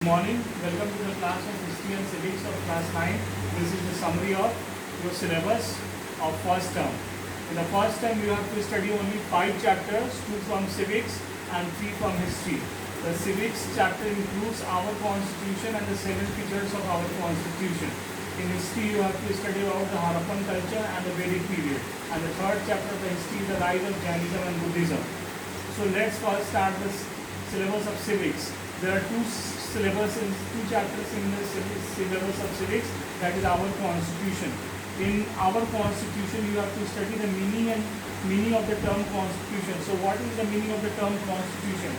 Morning, welcome to the class of History and Civics of class 9. This is the summary of your syllabus of first term. In the first term, you have to study only 5 chapters, 2 from civics and 3 from history. The civics chapter includes our constitution and the 7 features of our constitution. In history, you have to study about the Harappan culture and the Vedic period. And the third chapter of the history is the rise of Jainism and Buddhism. So let's first start the syllabus of civics. There are two chapters in the syllabus of civics, that is our constitution. In our constitution, you have to study the meaning of the term constitution. So what is the meaning of the term constitution?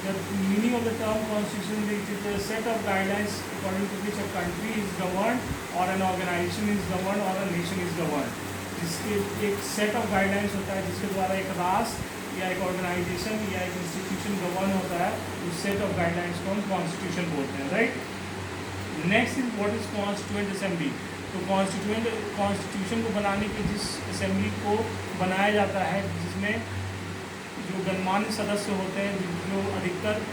The meaning of the term constitution is a set of guidelines according to which a country is governed or an organization is governed or a nation is governed. जिसके एक set of guidelines होता है जिसके द्वारा एक राष्ट्र या एक ऑर्गेनाइजेशन या एक इंस्टीट्यूशन गवर्न होता है, उस सेट ऑफ गाइडलाइंस को हम कॉन्स्टिट्यूशन बोलते हैं, right. Next is what is constituent assembly. तो कॉन्स्टिट्यूशन को बनाने की जिस असेंबली को बनाया जाता है, जिसमें जो गणमान्य सदस्य होते हैं, जो अधिकतर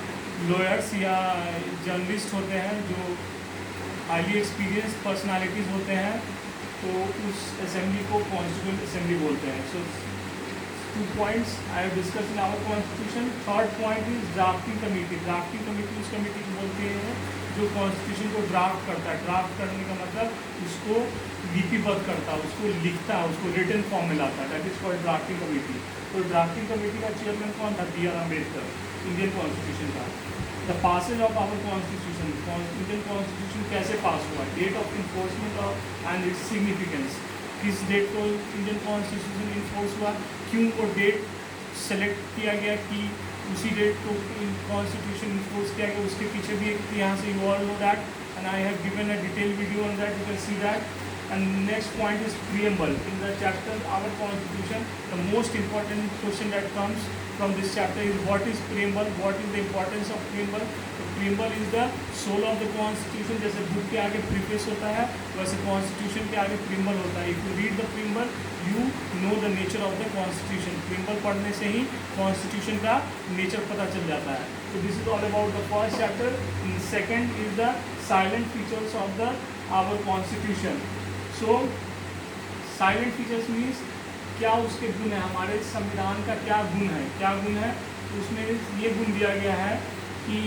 लॉयर्स या जर्नलिस्ट होते हैं, जो हाईली एक्सपीरियंस पर्सनालिटीज़ होते हैं, तो उस असेंबली को कॉन्स्टिट्यूएंट असेंबली बोलते हैं। सो 2 points I have discussed in our constitution. Third point is drafting committee. Drafting committee उस कमेटी को बोलते हैं जो कॉन्स्टिट्यूशन को ड्राफ्ट करता है। ड्राफ्ट करने का मतलब उसको लिपिबद्ध करता है, उसको लिखता है, उसको रिटन फॉर्म में लाता है, that is called drafting committee. तो ड्राफ्टिंग कमेटी का चेयरमैन कौन था? B R Ambedkar, Indian constitution का। The passage of our constitution, Indian constitution कैसे पास हुआ, date of enforcement of and its significance. किस डेट को इंडियन कॉन्स्टिट्यूशन इन्फोर्स हुआ, क्यों वो डेट सेलेक्ट किया गया कि उसी डेट को कॉन्स्टिट्यूशन इन्फोर्स किया गया, उसके पीछे भी एक यहाँ से you all know that and I have given a detail video on that, you can see that. And next point is preamble. In the chapter our constitution, the most important question that comes from this chapter is what is preamble, what is the importance of preamble. So preamble is the soul of the constitution. जैसे book के आगे preface होता है, वैसे constitution के आगे preamble होता है। If you read the preamble, you know the nature of the constitution. preamble पढ़ने से ही constitution का nature पता चल जाता है। So this is all about the first chapter. And second is the silent features of the our constitution. So salient features means क्या उसके गुण है, हमारे संविधान का क्या गुण है, क्या गुण है। उसमें ये गुण दिया गया है कि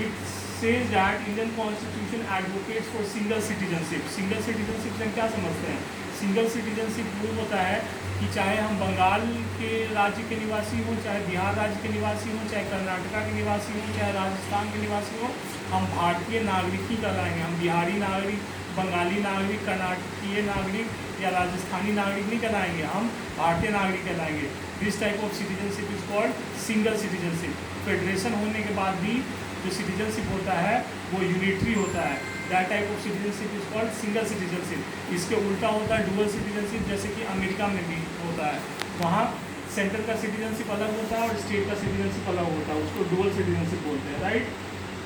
it says that Indian constitution advocates for single citizenship. Single citizenship से हम क्या समझते हैं? सिंगल सिटीजनशिप वो होता है कि चाहे हम बंगाल के राज्य के निवासी हों, चाहे बिहार राज्य के निवासी हों, चाहे कर्नाटका के निवासी हों, चाहे राजस्थान के निवासी हों, हम भारतीय नागरिक ही कहलाएंगे। हम बिहारी नागरिक, बंगाली नागरिक, कर्नाटकीय नागरिक या राजस्थानी नागरिक नहीं कहलाएंगे, हम भारतीय नागरिक कहलाएंगे। This type of citizenship is called single citizenship. Federation होने के बाद भी जो सिटीजनशिप होता है वो यूनिटरी होता है। That type of citizenship is called single citizenship. इसके उल्टा होता है डुअल सिटीजनशिप, जैसे कि अमेरिका में भी होता है। वहाँ सेंट्रल का सिटीजनशिप अलग होता है और स्टेट का सिटीजनशिप अलग होता है, उसको डुअल सिटीजनशिप बोलते हैं, राइट।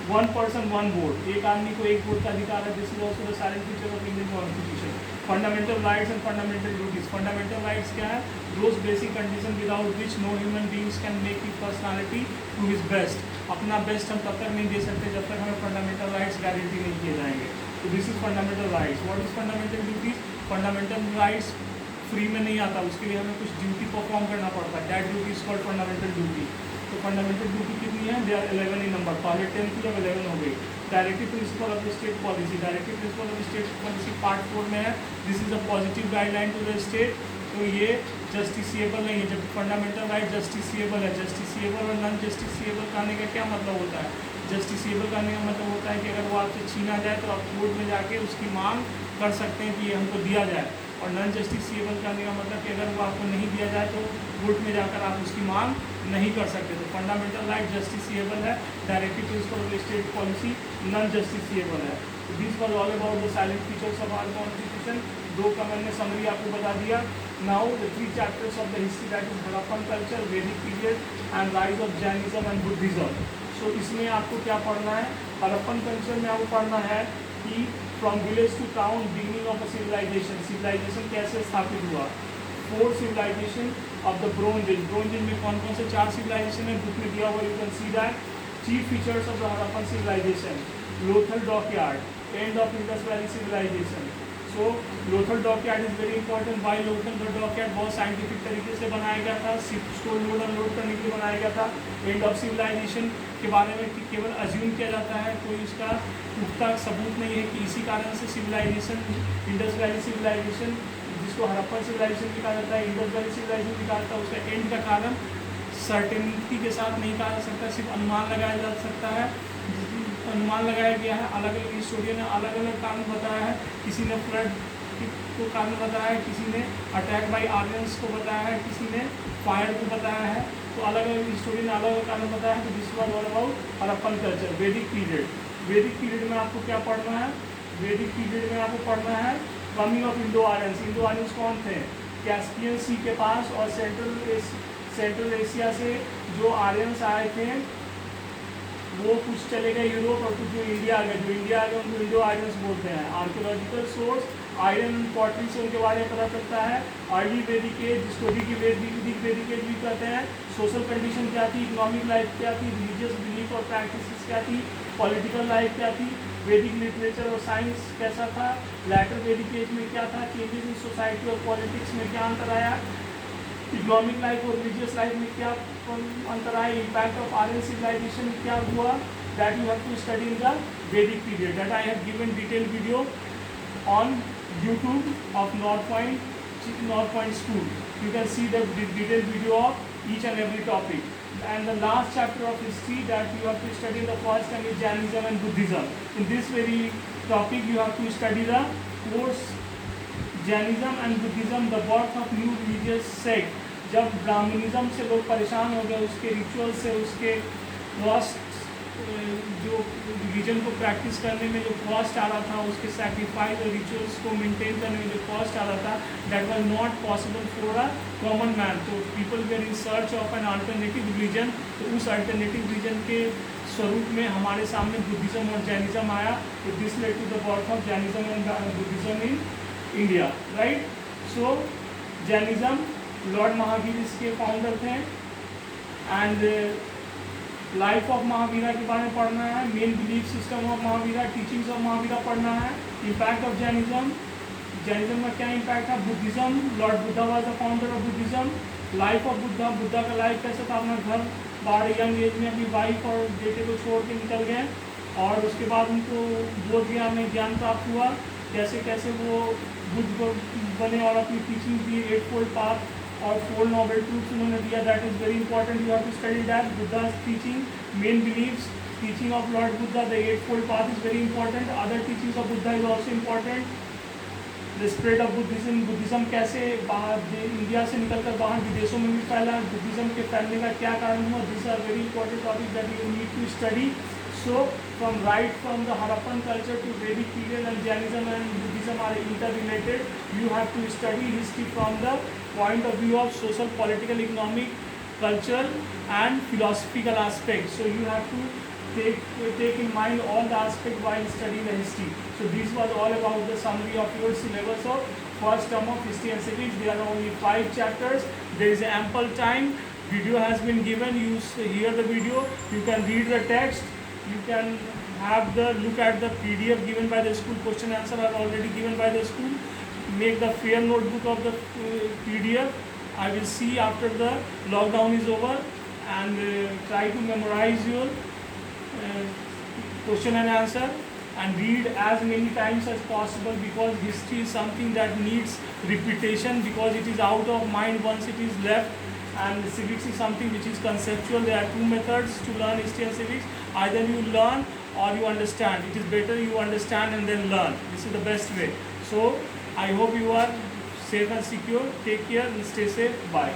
1 person 1 वोट, एक आदमी को एक वोट का अधिकार है। This is also the silent feature of Indian constitution. Fundamental rights and fundamental duties. Fundamental rights क्या है? Those basic condition without which no human beings can make his personality to his best. अपना best हम तब तक नहीं दे सकते जब तक हमें फंडामेंटल राइट्स गारंटी नहीं किए जाएंगे। तो this is fundamental rights. What is fundamental duties? Fundamental rights free में नहीं आता, उसके लिए हमें कुछ ड्यूटी परफॉर्म करना पड़ता है। That duty is called fundamental duty. तो फंडामेंटल ड्यूटी कितनी है? They are 11 in number. पहले 10 थी, अब 11 हो गई। Directive principle of the state policy. Directive principle of the state policy part 4 में है। This is a positive guideline to the state. तो ये जस्टिसिएबल नहीं है। जब फंडामेंटल राइट जस्टिसिएबल है, जस्टिसिएबल और नॉन जस्टिसिएबल कहने का क्या मतलब होता है? जस्टिसिएबल करने का मतलब होता है कि अगर वो आपसे छीना जाए तो आप कोर्ट में जाके उसकी मांग कर सकते हैं कि ये हमको दिया जाए। और नॉन जस्टिसिएबल करने का मतलब कि अगर वो आपको नहीं दिया जाए तो कोर्ट में जाकर आप उसकी मांग नहीं कर सकते। तो फंडामेंटल राइट जस्टिसिएबल है, directive principle of the state policy non justiciable है। This was all about the silent features of our constitution. 2 का मैंने समरी आपको बता दिया। Now the 3 chapters of the history, that is Harappan culture, Vedic period and rise of Jainism and Buddhism. So इसमें आपको क्या पढ़ना है? हड़प्पन कल्चर में आपको पढ़ना है कि from village to town, beginning of a civilization. Civilization कैसे स्थापित हुआ? 4 civilization of the bronze age. Bronze age में कौन कौन से 4 सिविलाइजेशन है बुक में दिया हुआ, you can see that. Chief features of the Harappan civilization. Lothal Dockyard, end of Indus Valley civilization. So Lothal Dockyard is very important. Why Lothal Dockyard? बहुत scientific तरीके से बनाया गया था, शिप्स को लोड अनलोड करने के लिए बनाया गया था. एंड ऑफ सिविलाइजेशन के बारे में केवल अज्यूम किया जाता है, कोई उसका पुख्ता सबूत नहीं है कि इसी कारण से सिविलाइजेशन, इंडस वैली सिविलाइजेशन जिसको हड़प्पन सिविलाइजेशन भी कहा जाता है, इंडस वैली सिविलाइजेशन भी कहा जाता है, उसका एंड का कारण सर्टेनिटी के साथ नहीं कहा जा सकता, सिर्फ अनुमान लगाया जा सकता है. अनुमान लगाया गया है, अलग अलग हिस्टोरियन ने अलग अलग कारण बताया है. किसी ने फ्लड को कारण बताया है, किसी ने अटैक बाई आर्यंस को बताया है, किसी ने फायर को बताया है. तो अलग अलग हिस्टोरियन ने अलग अलग कारण बताया है. तो this was all about Harappan culture. Vedic period. वैदिक पीरियड में आपको क्या पढ़ना है? वैदिक पीरियड में आपको पढ़ना है coming of Indo Aryans. Indo Aryans कौन थे? कैस्पियन सी के पास और सेंट्रल एशिया से जो आर्यंस आए थे वो कुछ चले गए यूरोप और कुछ जो इंडिया आ गए. जो इंडिया आ गए उनको इंडो आर्यंस बोलते हैं. Archaeological source iron and pottery से उनके बारे में पता चलता है. अर्ली वैदिक एज जिसको वैदिक एज भी कहते हैं. सोशल कंडीशन क्या थी, इकोनॉमिक लाइफ क्या थी, रिलीजियस बिलीफ और प्रैक्टिसेस क्या थी, पॉलिटिकल लाइफ क्या थी, वैदिक लिटरेचर और साइंस कैसा था, लैटर वैदिक एज में क्या था, चेंजेस इन सोसाइटी और पॉलिटिक्स में क्या अंतर आया, इकोनॉमिक लाइफ और रिलीजियस लाइफ में क्या अंतर आया, इम्पैक्ट ऑफ आर्यन सिविलाइजेशन में क्या हुआ. That you have to study in the Vedic period. That I have given detail video on YouTube of North Point School. You can see the detailed video of each and every topic. And the last chapter of history that you have to study in the first time is Jainism and Buddhism. In this very topic you have to study the course Jainism and Buddhism, the birth of new religious sect. जब Brahmanism से लोग परेशान हो गए, उसके ritual से, उसके cost जो रिलीजन को प्रैक्टिस करने में जो कॉस्ट आ रहा था, उसके सैक्रिफाइस और रिचुअल्स को मेंटेन करने में जो कॉस्ट आ रहा था, that was not possible for a common man. तो people were in search of an alternative religion. तो उस अल्टरनेटिव रिलीजन के स्वरूप में हमारे सामने बुद्धिज़्म और जैनिज़्म आया. तो this led to the birth of Jainism and Buddhism in India. Right. So Jainism, lord Mahavir इसके फाउंडर थे. एंड लाइफ ऑफ महावीरा के बारे में पढ़ना है. Main belief system of Mahavira, teachings of Mahavira पढ़ना है. इम्पैक्ट ऑफ जैनिज़्म, जैनिज़्म का क्या इम्पैक्ट था. Buddhism, Lord Buddha was the founder of Buddhism. Life of Buddha, Buddha का लाइफ कैसा था, अपना घर बार यंग एज में अपनी वाइफ और बेटे को छोड़ के निकल गए. और उसके बाद उनको बोध गया में ज्ञान प्राप्त हुआ. कैसे कैसे वो बुद्ध बने और अपनी टीचिंग दी. 8-fold पाथ और 4 नोबल ट्रूथ्स उन्होंने दिया. That is very important. You have to study that. Buddha's teaching, main beliefs, teaching of Lord Buddha, the 8-fold path is very important. Other teachings of Buddha is also important. The spread of Buddhism, Buddhism कैसे बाहर India से निकलकर बाहर विदेशों में भी फैला, Buddhism के फैलने का क्या कारण हुआ. This are very important topic that you need to study. So from the Harappan culture to Vedic period, and Jainism and Buddhism are interrelated. You have to study history from the point of view of social, political, economic, cultural and philosophical aspects. So you have to take in mind all the aspects while studying the history. So this was all about the summary of your syllabus of first term of history and civics. There are only 5 chapters. There is ample time. Video has been given. You hear the video. You can read the text. You can have the look at the PDF given by the school. Question answer are already given by the school. Make the fair notebook of the PDF. I will see after the lockdown is over, and try to memorize your question and answer, and read as many times as possible, because history is something that needs repetition, because it is out of mind once it is left. And civics is something which is conceptual. There are 2 methods to learn history and civics. Either you learn or you understand. It is better you understand and then learn. This is the best way. So I hope you are safe and secure. Take care and stay safe. Bye.